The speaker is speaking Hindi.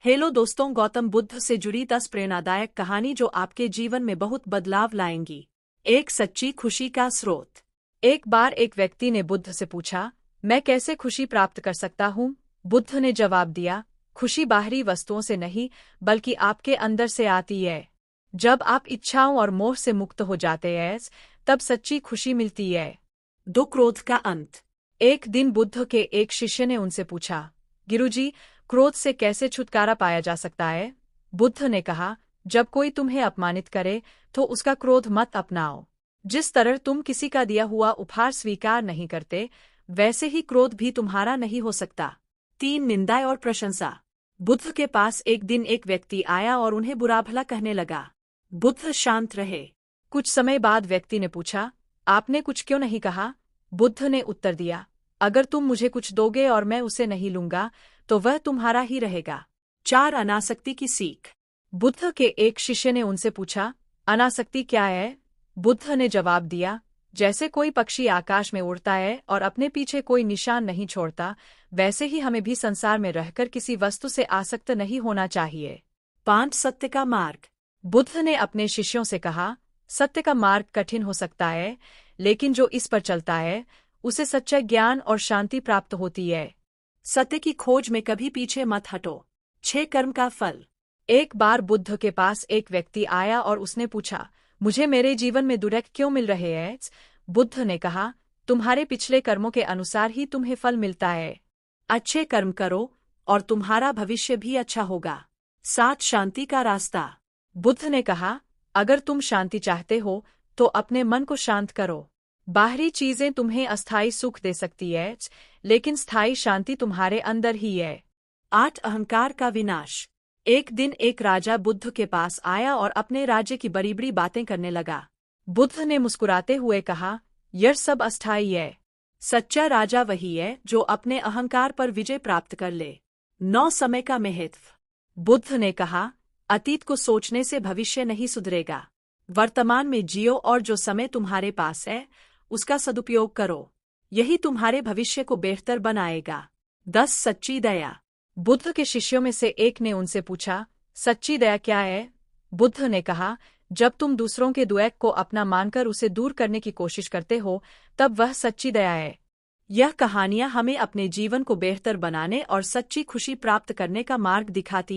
हेलो दोस्तों, गौतम बुद्ध से जुड़ी 10 प्रेरणादायक कहानी जो आपके जीवन में बहुत बदलाव लाएंगी। एक सच्ची खुशी का स्रोत। एक बार एक व्यक्ति ने बुद्ध से पूछा, मैं कैसे खुशी प्राप्त कर सकता हूँ? बुद्ध ने जवाब दिया, खुशी बाहरी वस्तुओं से नहीं बल्कि आपके अंदर से आती है। जब आप इच्छाओं और मोह से मुक्त हो जाते हैं तब सच्ची खुशी मिलती है। दो क्रोध का अंत। एक दिन बुद्ध के एक शिष्य ने उनसे पूछा, गुरुजी, क्रोध से कैसे छुटकारा पाया जा सकता है? बुद्ध ने कहा, जब कोई तुम्हें अपमानित करे तो उसका क्रोध मत अपनाओ। जिस तरह तुम किसी का दिया हुआ उपहार स्वीकार नहीं करते, वैसे ही क्रोध भी तुम्हारा नहीं हो सकता। 3 निंदा और प्रशंसा। बुद्ध के पास एक दिन एक व्यक्ति आया और उन्हें बुरा भला कहने लगा। बुद्ध शांत रहे। कुछ समय बाद व्यक्ति ने पूछा, आपने कुछ क्यों नहीं कहा? बुद्ध ने उत्तर दिया, अगर तुम मुझे कुछ दोगे और मैं उसे नहीं लूंगा तो वह तुम्हारा ही रहेगा। 4 अनासक्ति की सीख। बुद्ध के एक शिष्य ने उनसे पूछा, अनासक्ति क्या है? बुद्ध ने जवाब दिया, जैसे कोई पक्षी आकाश में उड़ता है और अपने पीछे कोई निशान नहीं छोड़ता, वैसे ही हमें भी संसार में रहकर किसी वस्तु से आसक्त नहीं होना चाहिए। 5 सत्य का मार्ग। बुद्ध ने अपने शिष्यों से कहा, सत्य का मार्ग कठिन हो सकता है, लेकिन जो इस पर चलता है उसे सच्चा ज्ञान और शांति प्राप्त होती है। सत्य की खोज में कभी पीछे मत हटो। 6 कर्म का फल। एक बार बुद्ध के पास एक व्यक्ति आया और उसने पूछा, मुझे मेरे जीवन में दुख क्यों मिल रहे हैं? बुद्ध ने कहा, तुम्हारे पिछले कर्मों के अनुसार ही तुम्हें फल मिलता है। अच्छे कर्म करो और तुम्हारा भविष्य भी अच्छा होगा। 7 शांति का रास्ता। बुद्ध ने कहा, अगर तुम शांति चाहते हो तो अपने मन को शांत करो। बाहरी चीजें तुम्हें अस्थायी सुख दे सकती है, लेकिन स्थायी शांति तुम्हारे अंदर ही है। 8 अहंकार का विनाश। एक दिन एक राजा बुद्ध के पास आया और अपने राज्य की बड़ी बड़ी बातें करने लगा। बुद्ध ने मुस्कुराते हुए कहा, यह सब अस्थायी है। सच्चा राजा वही है जो अपने अहंकार पर विजय प्राप्त कर ले। 9 समय का महत्व। बुद्ध ने कहा, अतीत को सोचने से भविष्य नहीं सुधरेगा। वर्तमान में जियो और जो समय तुम्हारे पास है उसका सदुपयोग करो। यही तुम्हारे भविष्य को बेहतर बनाएगा। 10 सच्ची दया। बुद्ध के शिष्यों में से एक ने उनसे पूछा, सच्ची दया क्या है? बुद्ध ने कहा, जब तुम दूसरों के दुख को अपना मानकर उसे दूर करने की कोशिश करते हो तब वह सच्ची दया है। यह कहानियां हमें अपने जीवन को बेहतर बनाने और सच्ची खुशी प्राप्त करने का मार्ग दिखाती